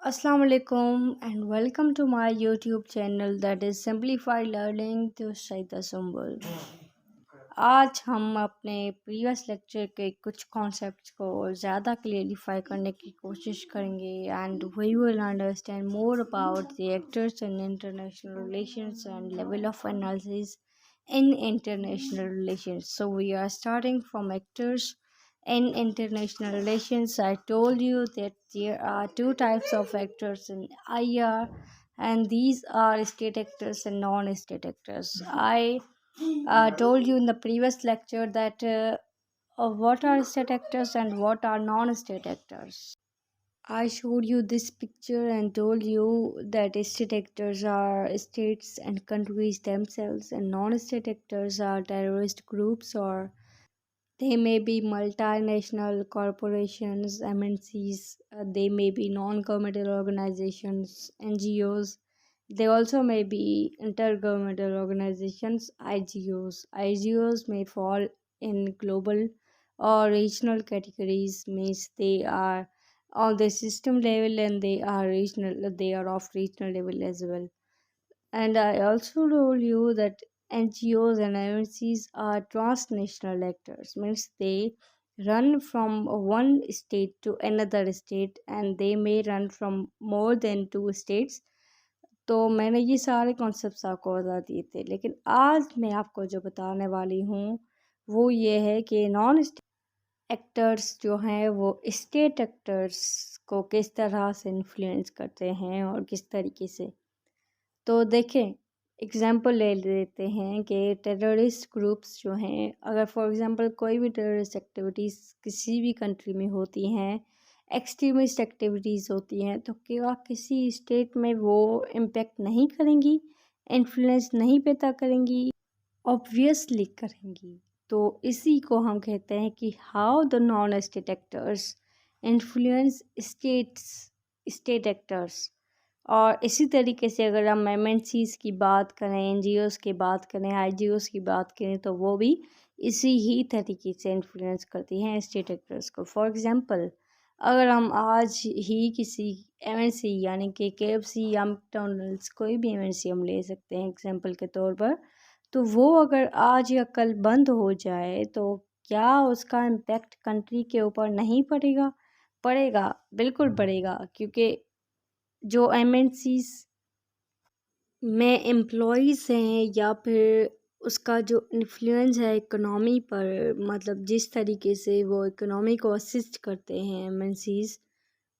Assalamu alaikum and welcome to my YouTube channel that is Simplified Learning to Shaita Sumbul। आज हम अपने previous lecture के कुछ concepts को ज़्यादा क्लियरिफाई करने की कोशिश करेंगे and we will understand more about the actors in international relations and level of analysis in international relations. So we are starting from actors in international relations. I told you that there are two types of actors in IR, and these are state actors and non-state actors. I told you in the previous lecture that what are state actors and what are non-state actors. I showed you this picture and told you that state actors are states and countries themselves, and non-state actors are terrorist groups, or they may be multinational corporations, MNCs, they may be non-governmental organizations, NGOs. They also may be intergovernmental organizations, IGOs. IGOs may fall in global or regional categories, means they are on the system level and they are regional, they are of regional level as well. And I also told you that NGOs and MNCs are transnational actors, means they run from one state to another state and they may run from more than two states. तो मैंने ये सारे concepts आपको बता दिए थे, लेकिन आज मैं आपको जो बताने वाली हूँ वो ये है कि नॉन एक्टर्स जो हैं वो स्टेट एक्टर्स को किस तरह से इन्फ्लुएंस करते हैं और किस तरीके से। तो देखें, एग्ज़ाम्पल ले लेते हैं कि टेररिस्ट ग्रुप्स जो हैं, अगर फॉर एग्ज़ाम्पल कोई भी टेररिस्ट एक्टिविटीज़ किसी भी कंट्री में होती हैं, एक्सट्रीमिस्ट एक्टिविटीज़ होती हैं, तो क्या किसी स्टेट में वो इम्पेक्ट नहीं करेंगी, इन्फ्लुएंस नहीं पैदा करेंगी? ऑब्वियसली करेंगी। तो इसी को हम कहते हैं कि how the non state actors influence state actors. और इसी तरीके से अगर हम एमएनसीज़ की बात करें, एनजीओज़ की बात करें, आईजीओज़ की बात करें, तो वो भी इसी ही तरीके से इन्फ्लुएंस करती हैं स्टेट एक्टर्स को। फॉर एग्ज़ाम्पल, अगर हम आज ही किसी एमएनसी यानी कि केएफसी या मैकडॉनल्ड्स, कोई भी एमएनसी हम ले सकते हैं एग्ज़ाम्पल के तौर पर, तो वो अगर आज या कल बंद हो जाए तो क्या उसका इम्पैक्ट कंट्री के ऊपर नहीं पड़ेगा? पड़ेगा, बिल्कुल पड़ेगा, क्योंकि जो एमएनसीज़ में एम्प्लॉयज़ हैं या फिर उसका जो इन्फ्लुएंस है इकोनॉमी पर, मतलब जिस तरीके से वो इकोनॉमी को असिस्ट करते हैं एमएनसीज़,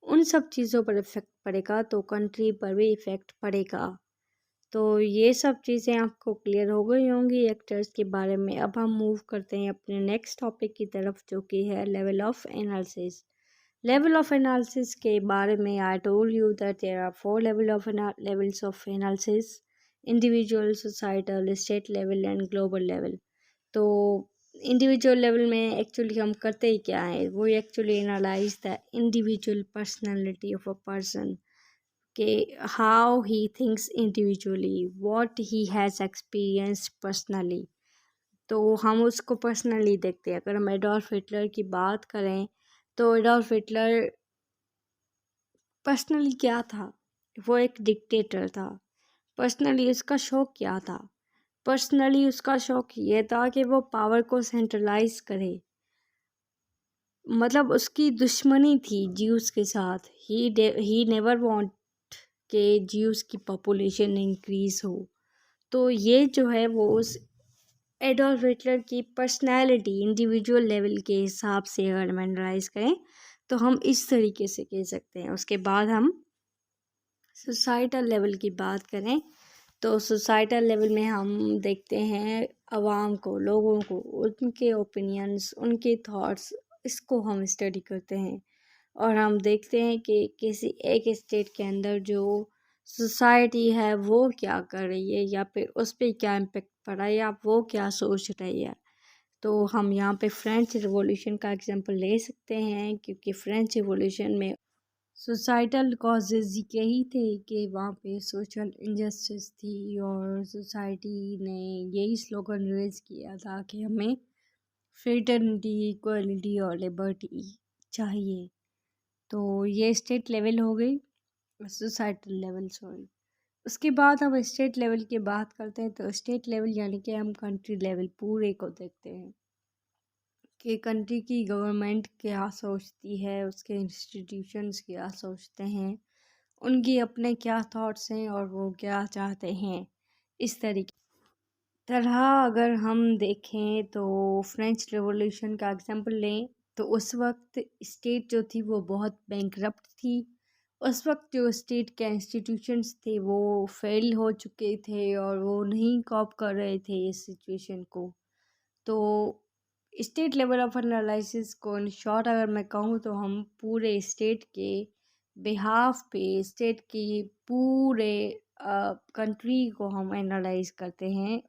उन सब चीज़ों पर इफ़ेक्ट पड़ेगा, तो कंट्री पर भी इफ़ेक्ट पड़ेगा। तो ये सब चीज़ें आपको क्लियर हो गई होंगी एक्टर्स के बारे में। अब हम मूव करते हैं अपने नेक्स्ट टॉपिक की तरफ, जो कि है level of analysis. Level of analysis के बारे में I told you that there are four levels of analysis: individual, societal, state level and global level. तो इंडिविजुअल लेवल में एक्चुअली हम करते ही क्या है, वो actually analyse the individual personality of a person, के how he thinks individually, what he has experienced personally. तो हम उसको पर्सनली देखते हैं। अगर हम एडोल्फ हिटलर की बात करें तो एडोल्फ हिटलर पर्सनली क्या था? वो एक डिक्टेटर था। पर्सनली उसका शौक क्या था? पर्सनली उसका शौक ये था कि वो पावर को सेंट्रलाइज करे। मतलब उसकी दुश्मनी थी ज्यूस के साथ। ही नेवर वांट के ज्यूस की पॉपुलेशन इंक्रीज़ हो। तो ये जो है वो उस एडोल्फ हिटलर की पर्सनैलिटी इंडिविजुअल लेवल के हिसाब से अगर हम एनालाइज करें तो हम इस तरीके से कह सकते हैं। उसके बाद हम सोसाइटल लेवल की बात करें तो सोसाइटल लेवल में हम देखते हैं आवाम को, लोगों को, उनके ओपिनियंस, उनके थॉट्स, इसको हम स्टडी करते हैं। और हम देखते हैं कि किसी एक स्टेट के अंदर जो सोसाइटी है वो क्या कर रही है, या फिर उस पर क्या इम्पेक्ट पड़ा है, या वो क्या सोच रही है। तो हम यहाँ पे फ्रेंच रिवॉल्यूशन का एग्जांपल ले सकते हैं, क्योंकि फ्रेंच रिवॉल्यूशन में सोसाइटल कॉजेज़ यही थे कि वहाँ पे सोशल इनजस्टिस थी और सोसाइटी ने यही स्लोगन रेज किया था कि हमें फ्रेटर्निटी, इक्वलिटी और लिबर्टी चाहिए। तो ये स्टेट लेवल हो गई। Societal level, sorry. उसके बाद हम स्टेट लेवल की बात करते हैं, तो स्टेट लेवल यानी कि हम कंट्री लेवल पूरे को देखते हैं कि कंट्री की गवर्नमेंट क्या सोचती है, उसके इंस्टीट्यूशंस क्या सोचते हैं, उनकी अपने क्या थॉट्स हैं और वो क्या चाहते हैं। इस तरीके तरह अगर हम देखें तो फ्रेंच रेवोल्यूशन का एग्जांपल लें, तो उस वक्त स्टेट जो थी वो बहुत बैंकरप्ट थी। उस वक्त जो स्टेट के इंस्टीट्यूशंस थे वो फेल हो चुके थे और वो नहीं कॉप कर रहे थे इस सिचुएशन को। तो स्टेट लेवल ऑफ एनालिसिस को इन शॉर्ट अगर मैं कहूँ तो हम पूरे स्टेट के बिहाफ पे स्टेट की पूरे कंट्री को हम एनालाइज करते हैं,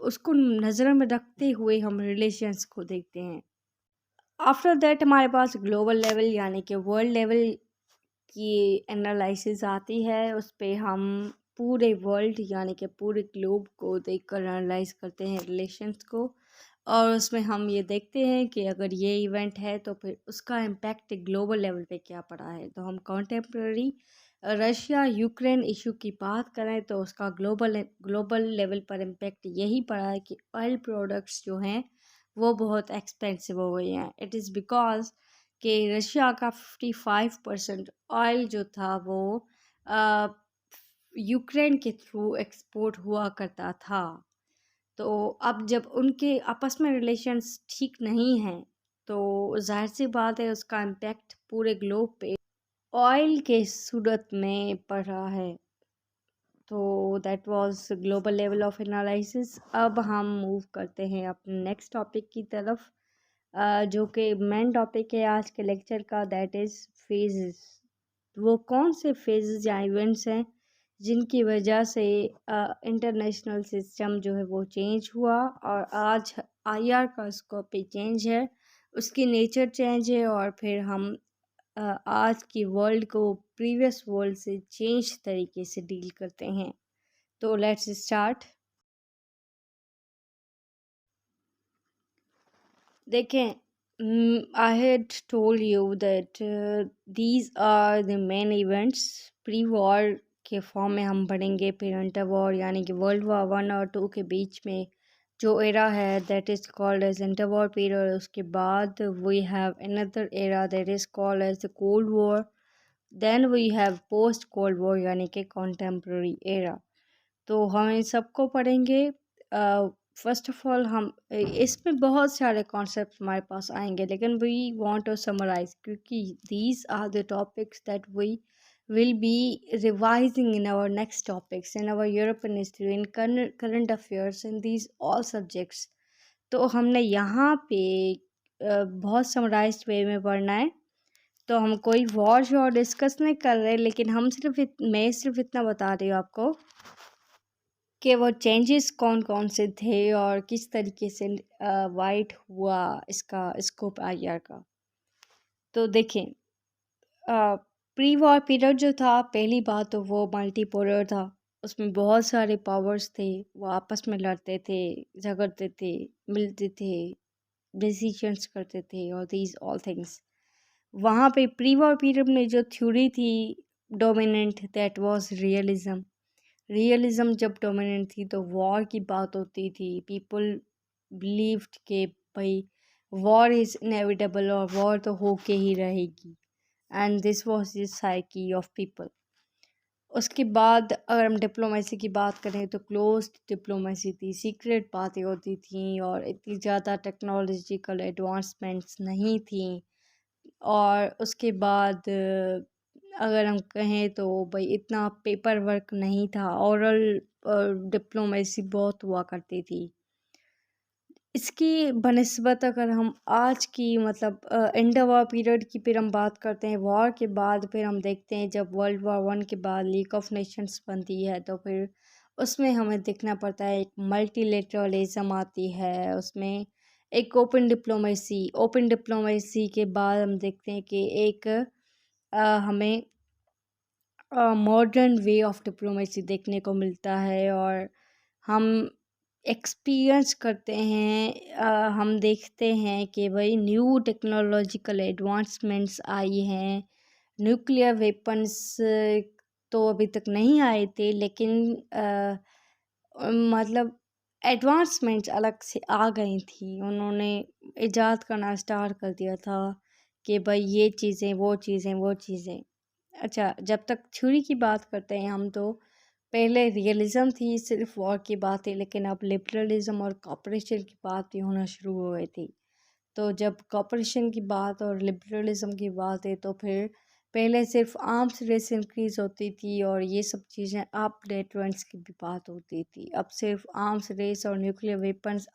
उसको नज़र में रखते हुए हम रिलेशंस को देखते हैं। आफ्टर दैट हमारे पास ग्लोबल लेवल यानी कि वर्ल्ड लेवल की एनालिसिस आती है। उस पे हम पूरे वर्ल्ड यानी कि पूरे ग्लोब को देखकर एनालाइज करते हैं रिलेशंस को, और उसमें हम ये देखते हैं कि अगर ये इवेंट है तो फिर उसका इम्पैक्ट ग्लोबल लेवल पे क्या पड़ा है। तो हम कॉन्टेम्प्ररी रशिया यूक्रेन इशू की बात करें तो उसका ग्लोबल लेवल पर इम्पैक्ट यही पड़ा है कि ऑयल प्रोडक्ट्स जो हैं वो बहुत एक्सपेंसिव हो गए हैं। इट इज़ बिकॉज कि रशिया का 55% ऑयल जो था वो यूक्रेन के थ्रू एक्सपोर्ट हुआ करता था। तो अब जब उनके आपस में रिलेशंस ठीक नहीं हैं तो जाहिर सी बात है उसका इम्पैक्ट पूरे ग्लोब पे ऑयल के सूरत में पड़ रहा है। तो that was global level of analysis. अब हम मूव करते हैं अपने नेक्स्ट टॉपिक की तरफ, जो कि मेन टॉपिक है आज के लेक्चर का, दैट इज़ फेजेस। वो कौन से फेजेस या इवेंट्स हैं जिनकी वजह से इंटरनेशनल सिस्टम जो है वो चेंज हुआ और आज आईआर का स्कोप भी चेंज है, उसकी नेचर चेंज है, और फिर हम आज की वर्ल्ड को प्रीवियस वर्ल्ड से चेंज तरीके से डील करते हैं। तो लेट्स स्टार्ट। देखें, I had told you that these are the main events. Pre war के फॉर्म में हम पढ़ेंगे, फिर इंटर वॉर यानी कि वर्ल्ड वॉर 1 और 2 के बीच में जो एरा है that is called as inter war period. उसके बाद we have another era that is called as the cold war. Then we have post cold war यानी कि कॉन्टेम्प्ररी एरा। तो हम इन सबको पढ़ेंगे। फर्स्ट ऑफ ऑल हम इसमें बहुत सारे कॉन्सेप्ट हमारे पास आएंगे, लेकिन वी वांट टू समराइज क्योंकि these are the topics that we will be revising in our next topics in our European history, in current affairs, in these all subjects. तो हमने यहाँ पे बहुत समराइज्ड वे में पढ़ना है। तो हम कोई वॉर शॉर डिस्कस नहीं कर रहे, लेकिन मैं सिर्फ इतना बता रही हूँ आपको कि वो चेंजेस कौन कौन से थे और किस तरीके से वाइट हुआ इसका स्कोप आईआर का। तो देखें, प्री वॉर पीरियड जो था, पहली बात तो वो मल्टीपोलर था। उसमें बहुत सारे पावर्स थे, वो आपस में लड़ते थे, झगड़ते थे, मिलते थे, डिसीजंस करते थे और दीज ऑल थिंग्स। वहाँ पे प्री वॉर पीरियड में जो थ्योरी थी dominant, that was realism. Realism जब डोमिनेंट थी तो वॉर की बात होती थी। पीपल बिलीव्ड के भाई वॉर इज़ इनएविटेबल और वॉर तो होके ही रहेगी, and this was the psyche of people. उसके बाद अगर हम डिप्लोमेसी की बात करें तो क्लोज्ड डिप्लोमेसी थी, सीक्रेट बातें होती थी और इतनी ज़्यादा टेक्नोलॉजिकल एडवांसमेंट्स नहीं थी। और उसके बाद अगर हम कहें तो भाई इतना पेपर वर्क नहीं था, ओरल डिप्लोमेसी बहुत हुआ करती थी। इसकी बनिस्बत अगर हम आज की मतलब इंडो वॉर पीरियड की फिर हम बात करते हैं, वॉर के बाद फिर हम देखते हैं जब वर्ल्ड वॉर 1 के बाद लीग ऑफ नेशंस बनती है तो फिर उसमें हमें देखना पड़ता है एक मल्टीलेटरलिज्म आती है, उसमें एक ओपन डिप्लोमेसी के बाद हम देखते हैं कि एक हमें मॉडर्न वे ऑफ डिप्लोमेसी देखने को मिलता है और हम एक्सपीरियंस करते हैं, हम देखते हैं कि भाई न्यू टेक्नोलॉजिकल एडवांसमेंट्स आई हैं, न्यूक्लियर वेपन्स तो अभी तक नहीं आए थे, लेकिन मतलब एडवांसमेंट्स अलग से आ गई थी। उन्होंने इजाद करना स्टार्ट कर दिया था कि भाई ये चीज़ें, वो चीज़ें, वो चीज़ें। अच्छा, जब तक थ्योरी की बात करते हैं हम, तो पहले रियलिज़म थी, सिर्फ वॉर की बात है, लेकिन अब लिबरलिज़म और कॉपरेशन की बात भी होना शुरू हो गई थी। तो जब कॉपरेशन की बात और लिबरलिज़म की बात है, तो फिर पहले सिर्फ आर्म्स रेस इंक्रीज़ होती थी और ये सब चीज़ें, अब डेटरेंट्स की भी बात होती थी। अब सिर्फ आर्म्स रेस और न्यूक्लियर वेपन्स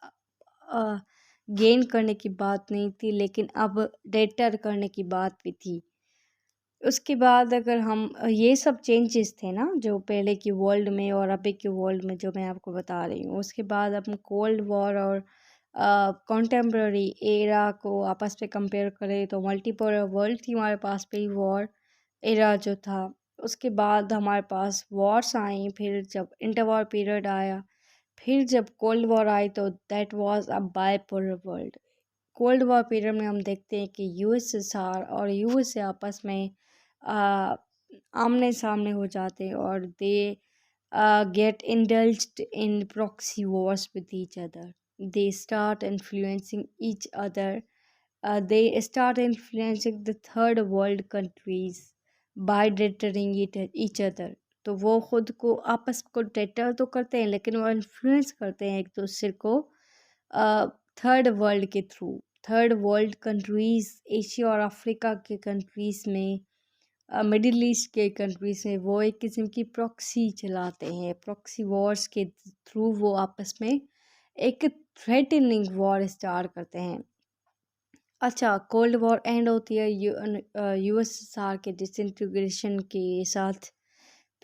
गेन करने की बात नहीं थी, लेकिन अब डेटर करने की बात भी थी। उसके बाद अगर हम ये सब चेंजेस थे ना जो पहले की वर्ल्ड में और अभी के वर्ल्ड में, जो मैं आपको बता रही हूँ, उसके बाद हम कोल्ड वॉर और कॉन्टेम्प्ररी एरा को आपस में कंपेयर करें तो मल्टीपोलर वर्ल्ड थी हमारे पास प्री वॉर एरा जो था। उसके बाद हमारे पास वॉर्स आई, फिर जब इंटरवॉर पीरियड आया, फिर जब कोल्ड वॉर आई, तो that was a bipolar world. Cold war period में हम देखते हैं कि यूएसएसआर और यूएसए आपस में आ, आमने सामने हो जाते हैं और दे get indulged in proxy wars with each other. They start influencing each other. They start influencing the third world countries by deterring each other. तो वो खुद को आपस को डेटर तो करते हैं, लेकिन वो इन्फ्लुएंस करते हैं एक दूसरे को थर्ड वर्ल्ड के through. Third world countries, Asia और अफ्रीका के कंट्रीज़ में, मिडिल ईस्ट के कंट्रीज़ में, वो एक किस्म की प्रॉक्सी चलाते हैं। प्रॉक्सी वॉर्स के थ्रू वो आपस में एक थ्रेटनिंग वॉर स्टार्ट करते हैं। अच्छा, कोल्ड वॉर एंड होती है यूएसएसआर के डिसइंटीग्रेशन के साथ।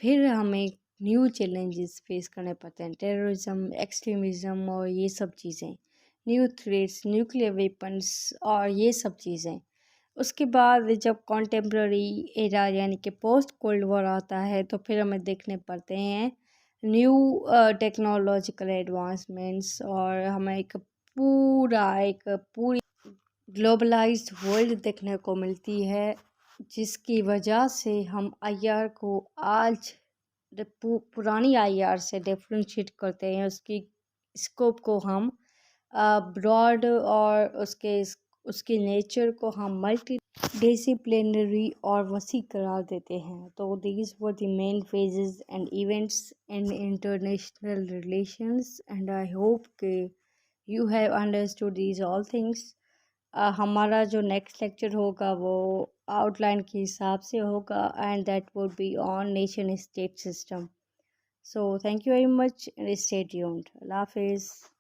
फिर हमें न्यू चैलेंजेस फेस करने पड़ते हैं, टेररिज्म, एक्सट्रीमिज़म और ये सब चीज़ें, न्यू थ्रेट्स, न्यूक्लियर वेपन्स और ये सब चीज़ें। उसके बाद जब कॉन्टेम्प्ररी एरा यानी कि पोस्ट कोल्ड वॉर आता है, तो फिर हमें देखने पड़ते हैं न्यू टेक्नोलॉजिकल एडवांसमेंट्स, और हमें एक पूरी ग्लोबलाइज्ड वर्ल्ड देखने को मिलती है, जिसकी वजह से हम आईआर को आज पुरानी आईआर से डिफ्रेंशिएट करते हैं। उसकी स्कोप को हम ब्रॉड और उसके नेचर को हम मल्टी डिसिप्लिनरी और वसी करार देते हैं। तो these were the main phases and events in international relations, and I hope के you have understood these all things. हमारा जो नेक्स्ट लेक्चर होगा वो आउटलाइन के हिसाब से होगा, and that would be on nation state system. So thank you very much and stay tuned. अल्लाह हाफिज़।